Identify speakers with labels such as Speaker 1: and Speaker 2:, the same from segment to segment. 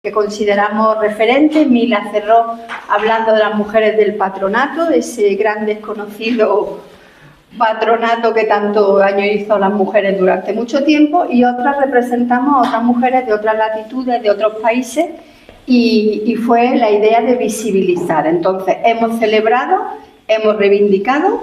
Speaker 1: que consideramos referentes. Mila cerró hablando de las mujeres del patronato, de ese gran desconocido patronato que tanto daño hizo a las mujeres durante mucho tiempo, y otras representamos a otras mujeres de otras latitudes, de otros países, y fue la idea de visibilizar. Entonces, hemos celebrado, hemos reivindicado,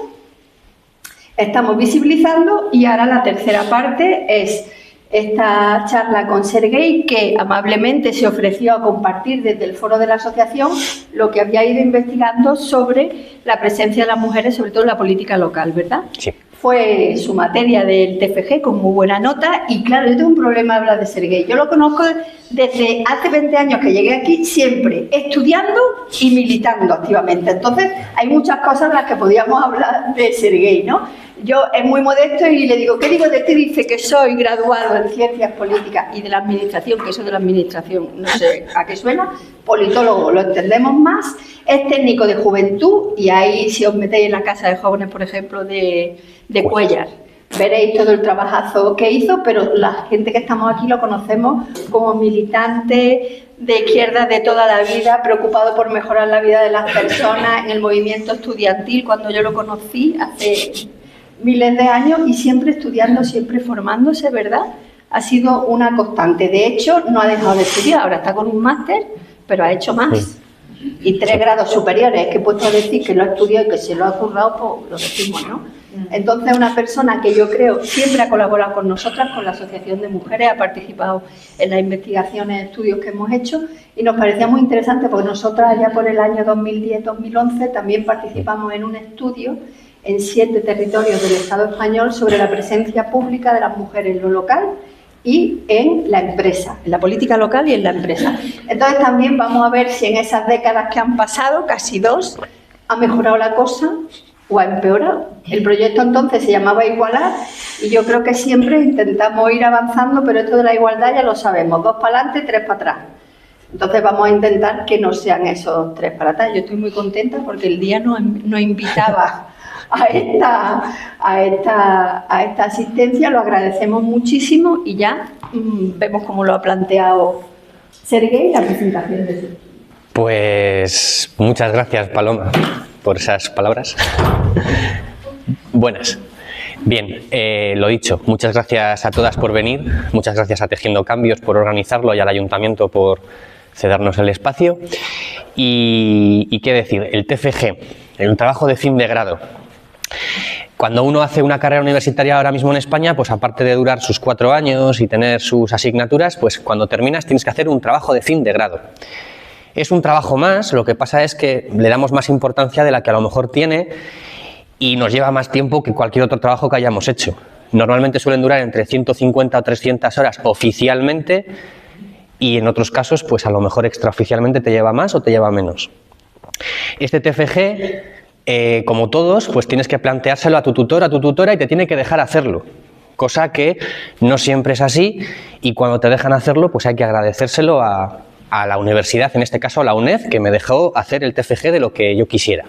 Speaker 1: estamos visibilizando, y ahora la tercera parte es esta charla con Serguei, que amablemente se ofreció a compartir desde el foro de la asociación lo que había ido investigando sobre la presencia de las mujeres, sobre todo en la política local, ¿verdad?
Speaker 2: Sí.
Speaker 1: Fue su materia del TFG con muy buena nota, y claro, yo tengo un problema de hablar de Serguei. Yo lo conozco desde hace 20 años que llegué aquí, siempre estudiando y militando activamente. Entonces, hay muchas cosas de las que podíamos hablar de Serguei, ¿no? Yo es muy modesto y le digo, ¿qué digo de ti? Dice que soy graduado en Ciencias Políticas y de la Administración, que eso de la Administración no sé a qué suena, politólogo, lo entendemos más, es técnico de juventud, y ahí si os metéis en la Casa de Jóvenes, por ejemplo, de Cuéllar, veréis todo el trabajazo que hizo, pero la gente que estamos aquí lo conocemos como militante de izquierda de toda la vida, preocupado por mejorar la vida de las personas, en el movimiento estudiantil, cuando yo lo conocí hace miles de años, y siempre estudiando, siempre formándose, ¿verdad? Ha sido una constante. De hecho, no ha dejado de estudiar, ahora está con un máster, pero ha hecho más. Y 3 grados superiores, es que he puesto a decir que lo ha estudiado y que se lo ha currado, pues lo decimos, ¿no? Entonces, una persona que yo creo siempre ha colaborado con nosotras, con la Asociación de Mujeres, ha participado en las investigaciones, estudios que hemos hecho, y nos parecía muy interesante porque nosotras ya por el año 2010-2011 también participamos en un estudio en 7 territorios del Estado español sobre la presencia pública de las mujeres en lo local y en la empresa, en la política local y en la empresa. Entonces también vamos a ver si en esas décadas que han pasado, casi 2, ha mejorado la cosa o ha empeorado. El proyecto entonces se llamaba Igualar, y yo creo que siempre intentamos ir avanzando, pero esto de la igualdad ya lo sabemos, 2 para adelante, 3 para atrás. Entonces vamos a intentar que no sean esos 3 para atrás. Yo estoy muy contenta porque el día nos invitaba a esta asistencia, lo agradecemos muchísimo, y ya vemos cómo lo ha planteado Serguei, la presentación de su.
Speaker 2: Pues muchas gracias, Paloma, por esas palabras. Buenas. Bien, lo dicho, muchas gracias a todas por venir, muchas gracias a Tejiendo Cambios por organizarlo y al Ayuntamiento por cedernos el espacio. Y qué decir, el TFG, el trabajo de fin de grado. Cuando uno hace una carrera universitaria ahora mismo en España, pues aparte de durar sus 4 años y tener sus asignaturas, pues cuando terminas tienes que hacer un trabajo de fin de grado. Es un trabajo más, lo que pasa es que le damos más importancia de la que a lo mejor tiene y nos lleva más tiempo que cualquier otro trabajo que hayamos hecho. Normalmente suelen durar entre 150 o 300 horas oficialmente, y en otros casos, pues a lo mejor extraoficialmente te lleva más o te lleva menos. Este TFG, como todos, pues tienes que planteárselo a tu tutor, a tu tutora, y te tiene que dejar hacerlo, cosa que no siempre es así, y cuando te dejan hacerlo, pues hay que agradecérselo a la universidad, en este caso a la UNED, que me dejó hacer el TFG de lo que yo quisiera.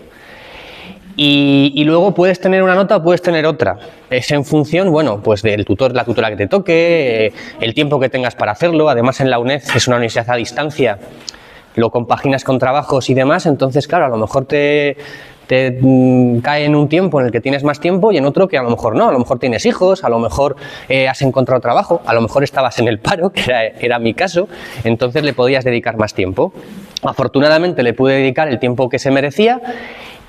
Speaker 2: Y luego puedes tener una nota o puedes tener otra. Es en función, bueno, pues del tutor, la tutora que te toque, el tiempo que tengas para hacerlo. Además, en la UNED es una universidad a distancia, lo compaginas con trabajos y demás, entonces, claro, a lo mejor te cae en un tiempo en el que tienes más tiempo y en otro que a lo mejor no, a lo mejor tienes hijos, a lo mejor has encontrado trabajo, a lo mejor estabas en el paro, que era mi caso, entonces le podías dedicar más tiempo. Afortunadamente le pude dedicar el tiempo que se merecía,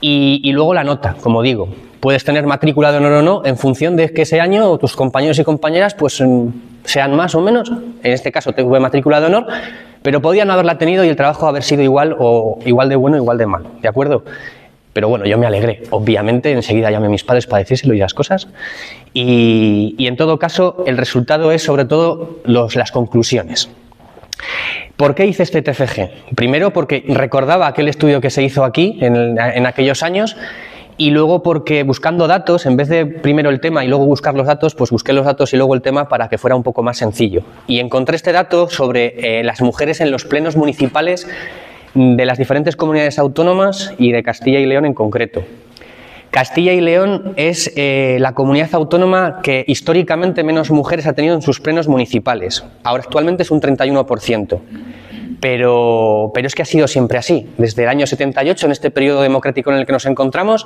Speaker 2: y luego la nota, como digo, puedes tener matrícula de honor o no en función de que ese año tus compañeros y compañeras pues sean más o menos. En este caso tuve matrícula de honor, pero podían no haberla tenido y el trabajo haber sido igual o igual de bueno o igual de malo, ¿de acuerdo? Pero bueno, yo me alegré, obviamente, enseguida llamé a mis padres para decírselo y las cosas. Y en todo caso, el resultado es sobre todo las conclusiones. ¿Por qué hice este TFG? Primero porque recordaba aquel estudio que se hizo aquí en aquellos años, y luego porque buscando datos, en vez de primero el tema y luego buscar los datos, pues busqué los datos y luego el tema para que fuera un poco más sencillo. Y encontré este dato sobre las mujeres en los plenos municipales de las diferentes comunidades autónomas y de Castilla y León en concreto. Castilla y León es la comunidad autónoma que históricamente menos mujeres ha tenido en sus plenos municipales. Ahora actualmente es un 31%. pero es que ha sido siempre así. Desde el año 78, en este periodo democrático en el que nos encontramos,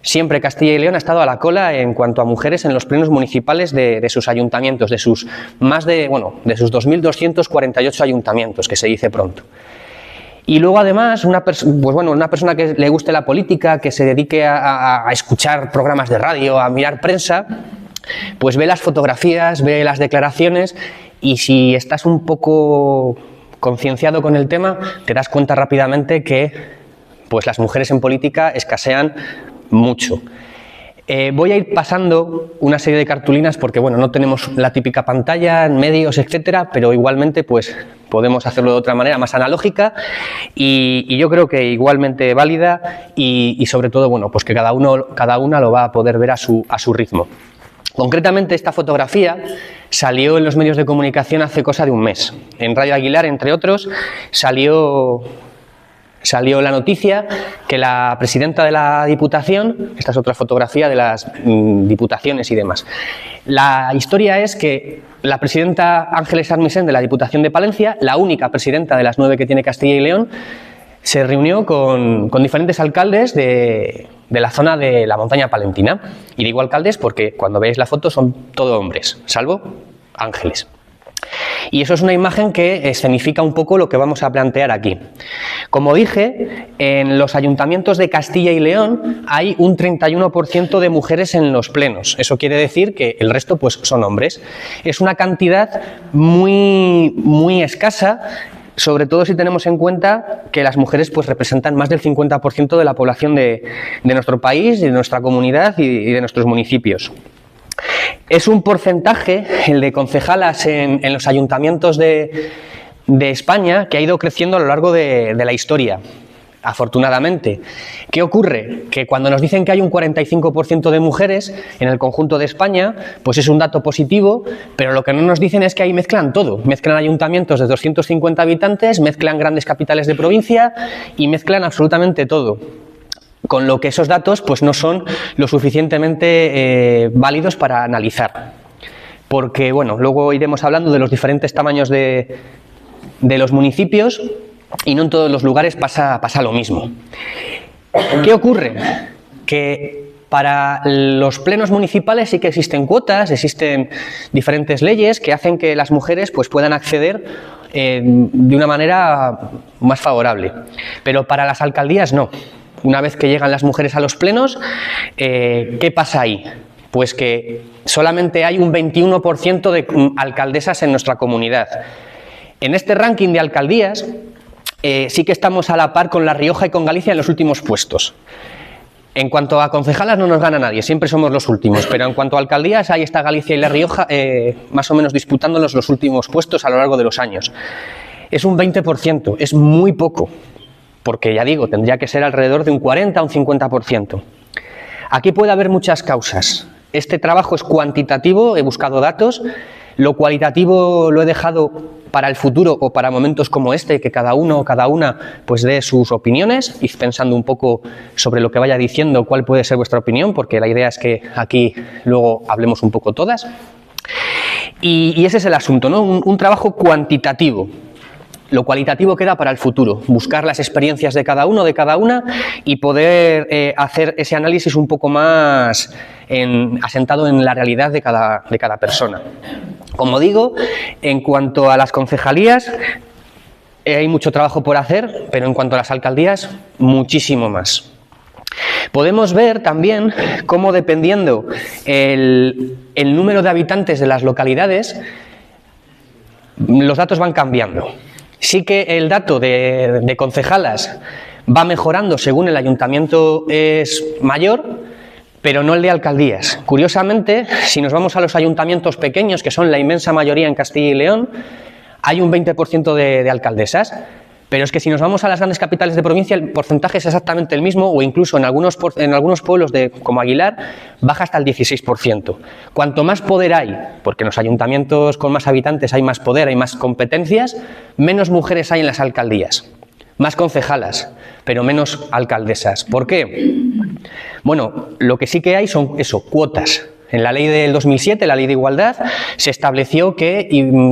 Speaker 2: siempre Castilla y León ha estado a la cola en cuanto a mujeres en los plenos municipales de sus ayuntamientos, de sus de sus 2.248 ayuntamientos, que se dice pronto. Y luego, además, una persona que le guste la política, que se dedique a escuchar programas de radio, a mirar prensa, pues ve las fotografías, ve las declaraciones, y si estás un poco concienciado con el tema, te das cuenta rápidamente que pues las mujeres en política escasean mucho. Voy a ir pasando una serie de cartulinas porque bueno, no tenemos la típica pantalla, medios, etcétera, pero igualmente pues podemos hacerlo de otra manera más analógica y yo creo que igualmente válida y sobre todo bueno, pues que cada una lo va a poder ver a su ritmo. Concretamente, esta fotografía salió en los medios de comunicación hace cosa de un mes. En Radio Aguilar, entre otros, salió la noticia que la presidenta de la Diputación, esta es otra fotografía de las diputaciones y demás. La historia es que la presidenta Ángeles Armisen de la Diputación de Palencia, la única presidenta de las 9 que tiene Castilla y León, se reunió con diferentes alcaldes de la zona de la montaña palentina. Y digo alcaldes porque cuando veis la foto son todos hombres, salvo Ángeles. Y eso es una imagen que escenifica un poco lo que vamos a plantear aquí. Como dije, en los ayuntamientos de Castilla y León hay un 31% de mujeres en los plenos. Eso quiere decir que el resto pues, son hombres. Es una cantidad muy escasa, sobre todo si tenemos en cuenta que las mujeres pues, representan más del 50% de la población de nuestro país, de nuestra comunidad y de nuestros municipios. Es un porcentaje, el de concejalas en los ayuntamientos de España, que ha ido creciendo a lo largo de la historia, afortunadamente. ¿Qué ocurre? Que cuando nos dicen que hay un 45% de mujeres en el conjunto de España, pues es un dato positivo, pero lo que no nos dicen es que ahí mezclan todo. Mezclan ayuntamientos de 250 habitantes, mezclan grandes capitales de provincia y mezclan absolutamente todo. Con lo que esos datos pues, no son lo suficientemente válidos para analizar. Porque, bueno, luego iremos hablando de los diferentes tamaños de los municipios y no en todos los lugares pasa lo mismo. ¿Qué ocurre? Que para los plenos municipales sí que existen cuotas, existen diferentes leyes que hacen que las mujeres pues, puedan acceder de una manera más favorable. Pero para las alcaldías no. Una vez que llegan las mujeres a los plenos, ¿qué pasa ahí? Pues que solamente hay un 21% de alcaldesas en nuestra comunidad. En este ranking de alcaldías sí que estamos a la par con La Rioja y con Galicia en los últimos puestos. En cuanto a concejalas no nos gana nadie, siempre somos los últimos, pero en cuanto a alcaldías ahí está Galicia y La Rioja más o menos disputándonos los últimos puestos a lo largo de los años. Es un 20%, es muy poco. Porque ya digo, tendría que ser alrededor de un 40 o un 50%. Aquí puede haber muchas causas. Este trabajo es cuantitativo, he buscado datos, lo cualitativo lo he dejado para el futuro o para momentos como este, que cada uno o cada una pues dé sus opiniones, y pensando un poco sobre lo que vaya diciendo, cuál puede ser vuestra opinión, porque la idea es que aquí luego hablemos un poco todas. Y ese es el asunto, ¿no? Un trabajo cuantitativo. Lo cualitativo queda para el futuro, buscar las experiencias de cada uno, de cada una y poder hacer ese análisis un poco más asentado en la realidad de cada persona. Como digo, en cuanto a las concejalías, hay mucho trabajo por hacer, pero en cuanto a las alcaldías, muchísimo más. Podemos ver también cómo, dependiendo el número de habitantes de las localidades, los datos van cambiando. Sí que el dato de concejalas va mejorando según el ayuntamiento es mayor, pero no el de alcaldías. Curiosamente, si nos vamos a los ayuntamientos pequeños, que son la inmensa mayoría en Castilla y León, hay un 20% de alcaldesas, pero es que si nos vamos a las grandes capitales de provincia, el porcentaje es exactamente el mismo, o incluso en algunos pueblos como Aguilar, baja hasta el 16%. Cuanto más poder hay, porque en los ayuntamientos con más habitantes hay más poder, hay más competencias, menos mujeres hay en las alcaldías. Más concejalas, pero menos alcaldesas. ¿Por qué? Bueno, lo que sí que hay son cuotas. En la ley del 2007, la ley de igualdad, se estableció que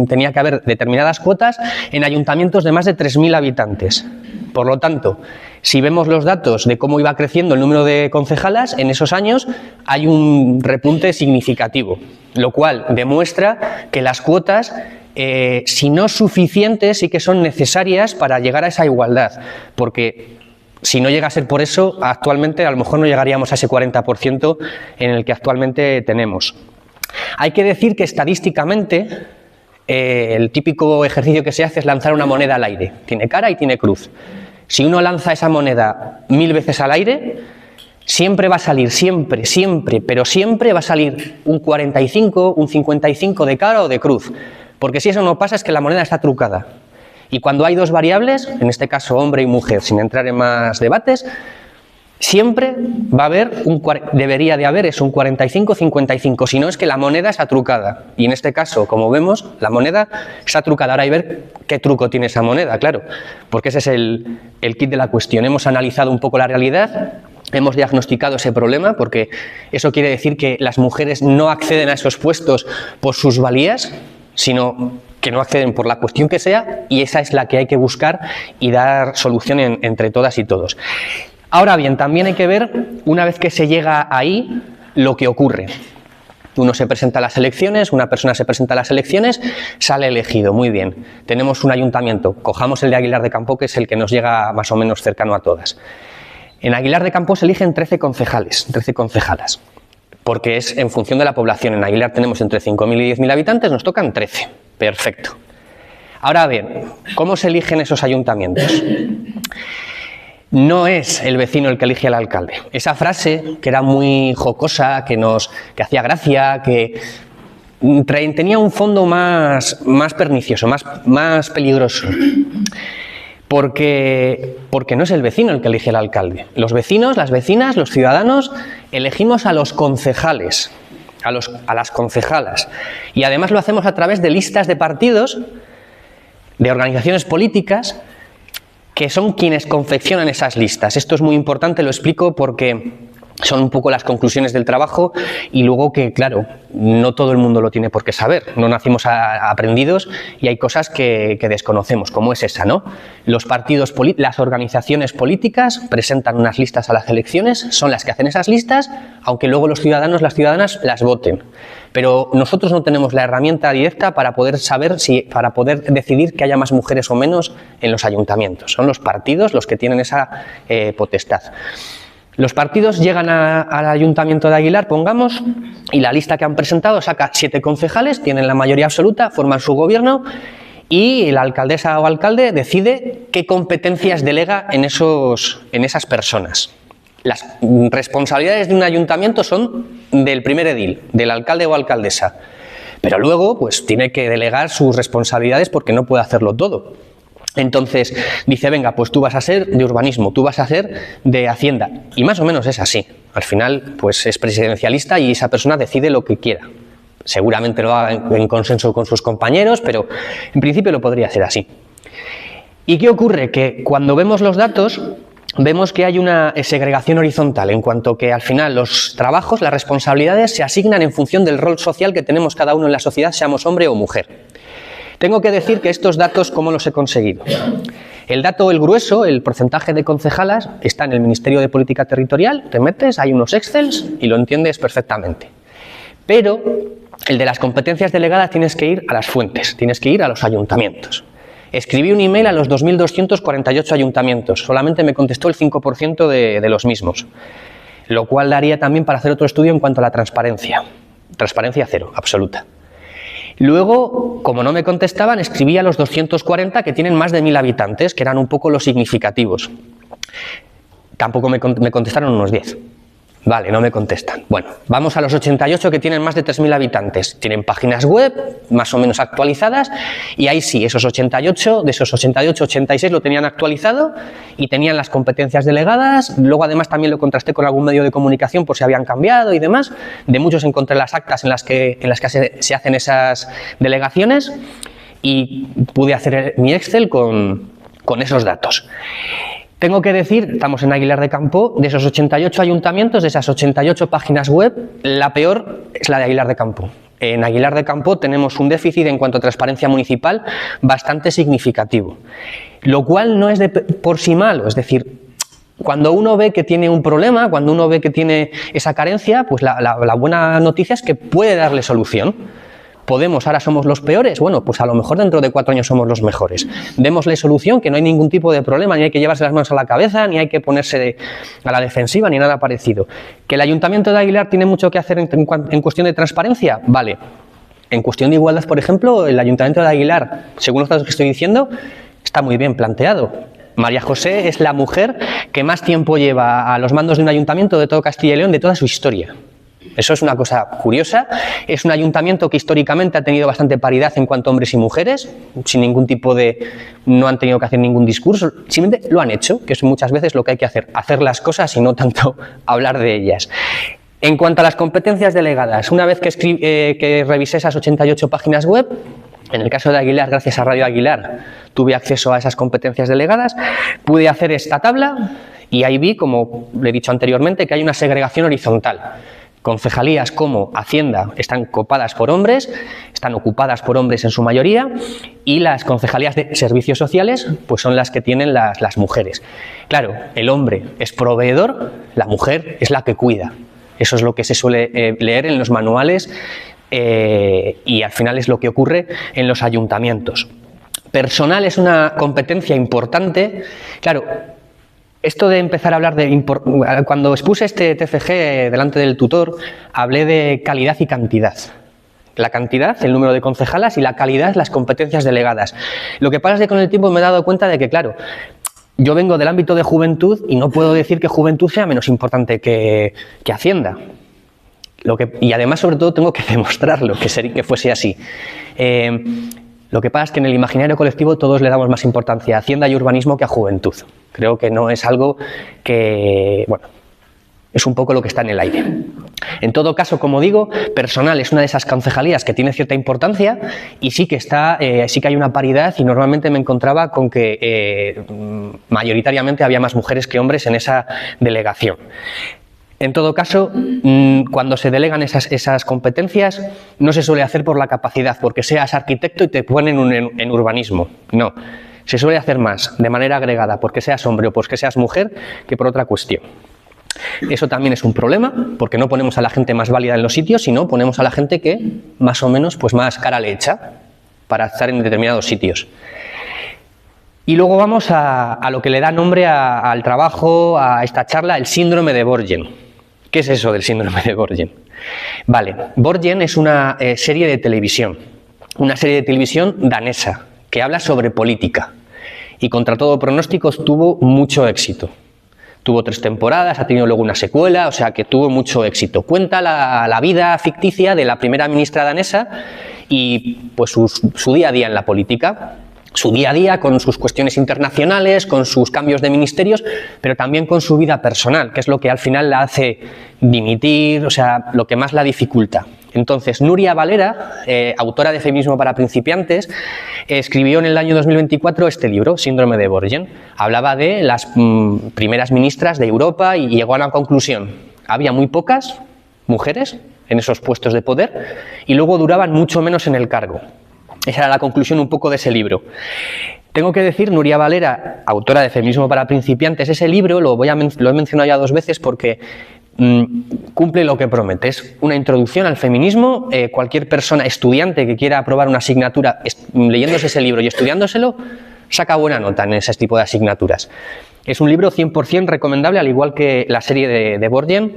Speaker 2: tenía que haber determinadas cuotas en ayuntamientos de más de 3.000 habitantes. Por lo tanto, si vemos los datos de cómo iba creciendo el número de concejalas, en esos años hay un repunte significativo, lo cual demuestra que las cuotas, si no suficientes, sí que son necesarias para llegar a esa igualdad, porque si no llega a ser por eso, actualmente a lo mejor no llegaríamos a ese 40% en el que actualmente tenemos. Hay que decir que estadísticamente el típico ejercicio que se hace es lanzar una moneda al aire. Tiene cara y tiene cruz. Si uno lanza esa moneda 1000 veces al aire, siempre va a salir, siempre, pero siempre va a salir un 45, un 55 de cara o de cruz. Porque si eso no pasa es que la moneda está trucada. Y cuando hay dos variables, en este caso hombre y mujer, sin entrar en más debates, siempre va a haber, debería de haber, es un 45-55, si no es que la moneda está trucada. Y en este caso, como vemos, la moneda está trucada. Ahora hay que ver qué truco tiene esa moneda, claro, porque ese es el kit de la cuestión. Hemos analizado un poco la realidad, hemos diagnosticado ese problema, porque eso quiere decir que las mujeres no acceden a esos puestos por sus valías, sino que no acceden por la cuestión que sea, y esa es la que hay que buscar y dar solución entre todas y todos. Ahora bien, también hay que ver, una vez que se llega ahí, lo que ocurre. Uno se presenta a las elecciones, una persona se presenta a las elecciones, sale elegido, muy bien. Tenemos un ayuntamiento, cojamos el de Aguilar de Campo, que es el que nos llega más o menos cercano a todas. En Aguilar de Campo se eligen 13 concejales, 13 concejalas, porque es en función de la población. En Aguilar tenemos entre 5.000 y 10.000 habitantes, nos tocan 13. Perfecto. Ahora bien, ¿cómo se eligen esos ayuntamientos? No es el vecino el que elige al alcalde. Esa frase, que era muy jocosa, que hacía gracia, que tenía un fondo más pernicioso, más peligroso. Porque no es el vecino el que elige al alcalde. Los vecinos, las vecinas, los ciudadanos, elegimos a los concejales, a las concejalas. Y además lo hacemos a través de listas de partidos, de organizaciones políticas, que son quienes confeccionan esas listas. Esto es muy importante, lo explico porque son un poco las conclusiones del trabajo, y luego que, claro, no todo el mundo lo tiene por qué saber, no nacimos aprendidos y hay cosas que desconocemos, como es esa, ¿no? Los partidos, las organizaciones políticas presentan unas listas a las elecciones, son las que hacen esas listas, aunque luego los ciudadanos, las ciudadanas las voten. Pero nosotros no tenemos la herramienta directa para poder saber para poder decidir que haya más mujeres o menos en los ayuntamientos. Son los partidos los que tienen esa potestad. Los partidos llegan al Ayuntamiento de Aguilar, pongamos, y la lista que han presentado saca 7 concejales, tienen la mayoría absoluta, forman su gobierno, y la alcaldesa o alcalde decide qué competencias delega en esas personas. Las responsabilidades de un ayuntamiento son del primer edil, del alcalde o alcaldesa, pero luego pues tiene que delegar sus responsabilidades porque no puede hacerlo todo. Entonces dice, venga, pues tú vas a ser de urbanismo, tú vas a ser de Hacienda, y más o menos es así. Al final pues es presidencialista y esa persona decide lo que quiera. Seguramente lo haga en consenso con sus compañeros, pero en principio lo podría hacer así. ¿Y qué ocurre? Que cuando vemos los datos vemos que hay una segregación horizontal, en cuanto que al final los trabajos, las responsabilidades se asignan en función del rol social que tenemos cada uno en la sociedad, seamos hombre o mujer. Tengo que decir que estos datos, ¿cómo los he conseguido? El dato, el grueso, el porcentaje de concejalas, está en el Ministerio de Política Territorial, te metes, hay unos Excels y lo entiendes perfectamente. Pero el de las competencias delegadas tienes que ir a las fuentes, tienes que ir a los ayuntamientos. Escribí un email a los 2.248 ayuntamientos, solamente me contestó el 5% de los mismos, lo cual daría también para hacer otro estudio en cuanto a la transparencia. Transparencia cero, absoluta. Luego, como no me contestaban, escribí a los 240 que tienen más de 1.000 habitantes, que eran un poco los significativos. Tampoco me contestaron unos 10. Vale, no me contestan. Bueno, vamos a los 88 que tienen más de 3.000 habitantes. Tienen páginas web más o menos actualizadas y ahí sí, esos 88, de esos 88, 86 lo tenían actualizado y tenían las competencias delegadas. Luego además también lo contrasté con algún medio de comunicación por si habían cambiado y demás. De muchos encontré las actas en las que se hacen esas delegaciones y pude hacer mi Excel con esos datos. Tengo que decir, estamos en Aguilar de Campoo, de esos 88 ayuntamientos, de esas 88 páginas web, la peor es la de Aguilar de Campoo. En Aguilar de Campoo tenemos un déficit en cuanto a transparencia municipal bastante significativo, lo cual no es de por sí malo, es decir, cuando uno ve que tiene un problema, cuando uno ve que tiene esa carencia, pues la buena noticia es que puede darle solución. Podemos, ahora somos los peores, bueno, pues a lo mejor dentro de 4 años somos los mejores. Démosle solución, que no hay ningún tipo de problema, ni hay que llevarse las manos a la cabeza, ni hay que ponerse a la defensiva, ni nada parecido. ¿Que el Ayuntamiento de Aguilar tiene mucho que hacer en cuestión de transparencia? Vale. En cuestión de igualdad, por ejemplo, el Ayuntamiento de Aguilar, según los datos que estoy diciendo, está muy bien planteado. María José es la mujer que más tiempo lleva a los mandos de un ayuntamiento de todo Castilla y León, de toda su historia. Eso es una cosa curiosa. Es un ayuntamiento que históricamente ha tenido bastante paridad en cuanto a hombres y mujeres, sin ningún tipo de... no han tenido que hacer ningún discurso, simplemente lo han hecho, que es muchas veces lo que hay que hacer las cosas y no tanto hablar de ellas. En cuanto a las competencias delegadas, una vez que revisé esas 88 páginas web, en el caso de Aguilar, gracias a Radio Aguilar, tuve acceso a esas competencias delegadas, pude hacer esta tabla y ahí vi, como le he dicho anteriormente, que hay una segregación horizontal. Concejalías como Hacienda están copadas por hombres, están ocupadas por hombres en su mayoría, y las concejalías de servicios sociales pues son las que tienen las mujeres. Claro, el hombre es proveedor, la mujer es la que cuida. Eso es lo que se suele leer en los manuales y al final es lo que ocurre en los ayuntamientos. Personal es una competencia importante. Claro, esto de empezar a hablar de... Cuando expuse este TFG delante del tutor, hablé de calidad y cantidad. La cantidad, el número de concejalas, y la calidad, las competencias delegadas. Lo que pasa es que con el tiempo me he dado cuenta de que, claro, yo vengo del ámbito de juventud y no puedo decir que juventud sea menos importante que Hacienda. Y además, sobre todo, tengo que demostrarlo, que fuese así. Lo que pasa es que en el imaginario colectivo todos le damos más importancia a Hacienda y urbanismo que a juventud. Creo que no es algo que, bueno, es un poco lo que está en el aire. En todo caso, como digo, personal es una de esas concejalías que tiene cierta importancia y sí que hay una paridad, y normalmente me encontraba con que mayoritariamente había más mujeres que hombres en esa delegación. En todo caso, cuando se delegan esas competencias, no se suele hacer por la capacidad, porque seas arquitecto y te ponen en urbanismo. No, se suele hacer más de manera agregada, porque seas hombre o porque seas mujer, que por otra cuestión. Eso también es un problema, porque no ponemos a la gente más válida en los sitios, sino ponemos a la gente que más o menos pues más cara le echa para estar en determinados sitios. Y luego vamos a lo que le da nombre al trabajo, a esta charla, el síndrome de Borgen. ¿Qué es eso del síndrome de Borgen? Vale, Borgen es una serie de televisión danesa, que habla sobre política, y contra todo pronóstico tuvo mucho éxito. Tuvo 3 temporadas, ha tenido luego una secuela, o sea que tuvo mucho éxito. Cuenta la vida ficticia de la primera ministra danesa y pues su día a día en la política. Su día a día con sus cuestiones internacionales, con sus cambios de ministerios, pero también con su vida personal, que es lo que al final la hace dimitir, o sea, lo que más la dificulta. Entonces, Nuria Valera, autora de Feminismo para principiantes, escribió en el año 2024 este libro, Síndrome de Borgen. Hablaba de las primeras ministras de Europa y llegó a la conclusión: había muy pocas mujeres en esos puestos de poder y luego duraban mucho menos en el cargo. Esa era la conclusión un poco de ese libro. Tengo que decir, Nuria Valera, autora de Feminismo para principiantes, ese libro lo he mencionado ya 2 veces porque cumple lo que promete. Es una introducción al feminismo. Cualquier persona, estudiante que quiera aprobar una asignatura leyéndose ese libro y estudiándoselo, saca buena nota en ese tipo de asignaturas. Es un libro 100% recomendable, al igual que la serie de Borgen,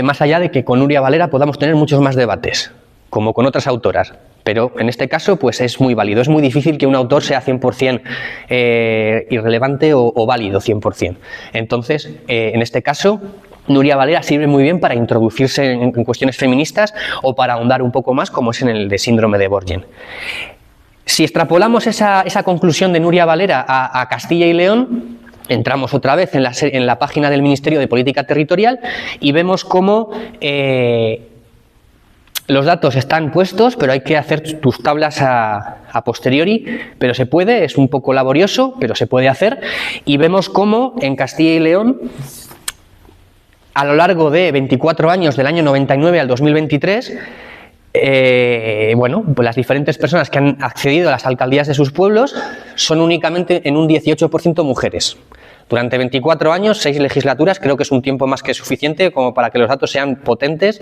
Speaker 2: más allá de que con Nuria Valera podamos tener muchos más debates, como con otras autoras. Pero en este caso pues es muy válido. Es muy difícil que un autor sea 100% irrelevante o válido 100%. Entonces, en este caso, Nuria Valera sirve muy bien para introducirse en cuestiones feministas o para ahondar un poco más, como es en el de síndrome de Borgen. Si extrapolamos esa conclusión de Nuria Valera a Castilla y León, entramos otra vez en la página del Ministerio de Política Territorial y vemos cómo Los datos están puestos, pero hay que hacer tus tablas a posteriori, pero se puede, es un poco laborioso, pero se puede hacer. Y vemos cómo en Castilla y León, a lo largo de 24 años, del año 99 al 2023, pues las diferentes personas que han accedido a las alcaldías de sus pueblos son únicamente en un 18% mujeres. Durante 24 años, 6 legislaturas, creo que es un tiempo más que suficiente como para que los datos sean potentes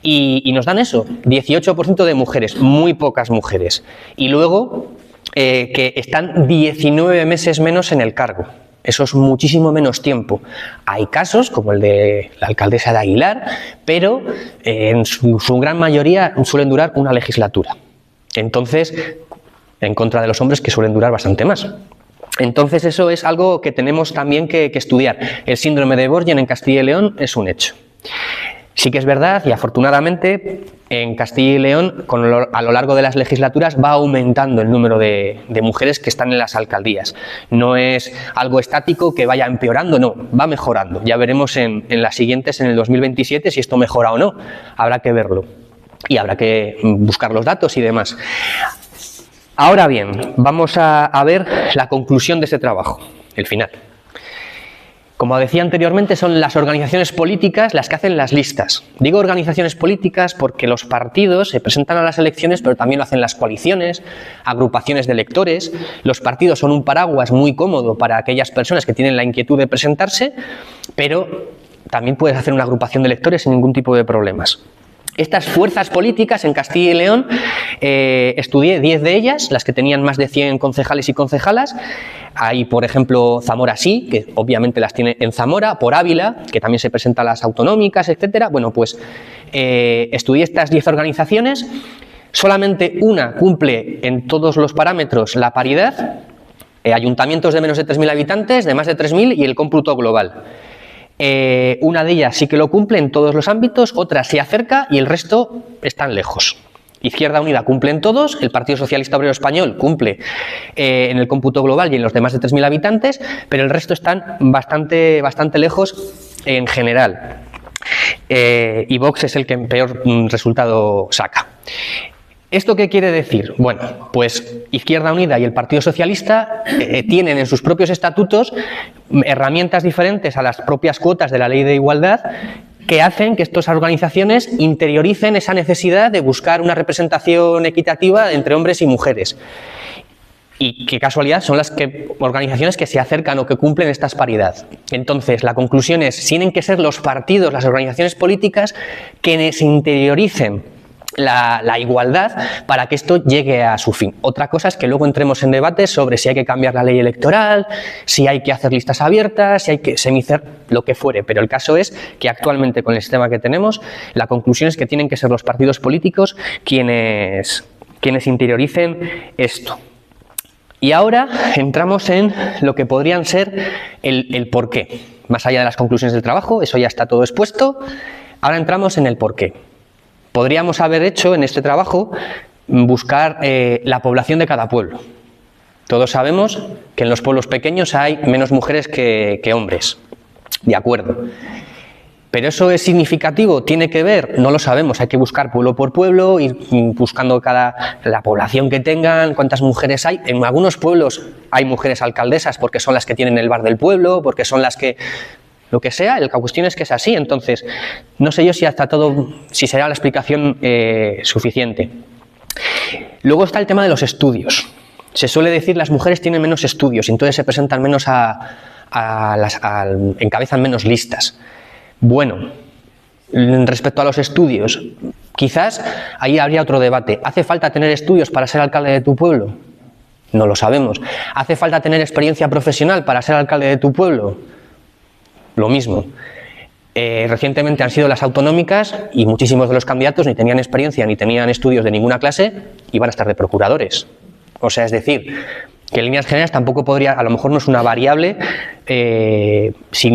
Speaker 2: y nos dan eso, 18% de mujeres, muy pocas mujeres. Y luego que están 19 meses menos en el cargo. Eso es muchísimo menos tiempo. Hay casos, como el de la alcaldesa de Aguilar, pero en su gran mayoría suelen durar una legislatura. Entonces, en contra de los hombres que suelen durar bastante más. Entonces eso es algo que tenemos también que estudiar. El síndrome de Borgen en Castilla y León es un hecho. Sí que es verdad, y afortunadamente en Castilla y León a lo largo de las legislaturas va aumentando el número de mujeres que están en las alcaldías. No es algo estático que vaya empeorando, no, va mejorando. Ya veremos en las siguientes, en el 2027, si esto mejora o no. Habrá que verlo y habrá que buscar los datos y demás. Ahora bien, vamos a ver la conclusión de ese trabajo, el final. Como decía anteriormente, son las organizaciones políticas las que hacen las listas. Digo organizaciones políticas porque los partidos se presentan a las elecciones, pero también lo hacen las coaliciones, agrupaciones de electores. Los partidos son un paraguas muy cómodo para aquellas personas que tienen la inquietud de presentarse, pero también puedes hacer una agrupación de electores sin ningún tipo de problemas. Estas fuerzas políticas en Castilla y León, estudié 10 de ellas, las que tenían más de 100 concejales y concejalas. Hay, por ejemplo, Zamora Sí, que obviamente las tiene en Zamora, por Ávila, que también se presenta a las autonómicas, etcétera. Bueno, pues estudié estas 10 organizaciones. Solamente una cumple en todos los parámetros la paridad. Ayuntamientos de menos de 3.000 habitantes, de más de 3.000 y el cómputo global. Una de ellas sí que lo cumple en todos los ámbitos, otra se acerca y el resto están lejos. Izquierda Unida cumple en todos, el Partido Socialista Obrero Español cumple en el cómputo global y en los de más de 3.000 habitantes, pero el resto están bastante lejos en general. Y Vox es el que peor resultado saca. ¿Esto qué quiere decir? Bueno, pues Izquierda Unida y el Partido Socialista tienen en sus propios estatutos herramientas diferentes a las propias cuotas de la Ley de Igualdad que hacen que estas organizaciones interioricen esa necesidad de buscar una representación equitativa entre hombres y mujeres. Y qué casualidad son las organizaciones que se acercan o que cumplen esta paridad. Entonces, la conclusión es, tienen que ser los partidos, las organizaciones políticas, quienes interioricen la igualdad para que esto llegue a su fin. Otra cosa es que luego entremos en debates sobre si hay que cambiar la ley electoral, si hay que hacer listas abiertas, si hay que semicer, lo que fuere, pero el caso es que actualmente con el sistema que tenemos, la conclusión es que tienen que ser los partidos políticos quienes interioricen esto. Y ahora entramos en lo que podrían ser el porqué. Más allá de las conclusiones del trabajo, eso ya está todo expuesto, ahora entramos en el porqué. Podríamos haber hecho en este trabajo buscar la población de cada pueblo. Todos sabemos que en los pueblos pequeños hay menos mujeres que hombres, de acuerdo. ¿Pero eso es significativo? ¿Tiene que ver? No lo sabemos, hay que buscar pueblo por pueblo, ir buscando la población que tengan, cuántas mujeres hay. En algunos pueblos hay mujeres alcaldesas porque son las que tienen el bar del pueblo, porque son las que... Lo que sea, la cuestión es que es así, entonces no sé yo si será la explicación suficiente. Luego está el tema de los estudios. Se suele decir las mujeres tienen menos estudios y entonces se presentan menos encabezan menos listas. Bueno, respecto a los estudios, quizás ahí habría otro debate. ¿Hace falta tener estudios para ser alcalde de tu pueblo? No lo sabemos. ¿Hace falta tener experiencia profesional para ser alcalde de tu pueblo? Lo mismo. Recientemente han sido las autonómicas y muchísimos de los candidatos ni tenían experiencia ni tenían estudios de ninguna clase y van a estar de procuradores. O sea, es decir, que en líneas generales tampoco podría, a lo mejor no es una variable significativa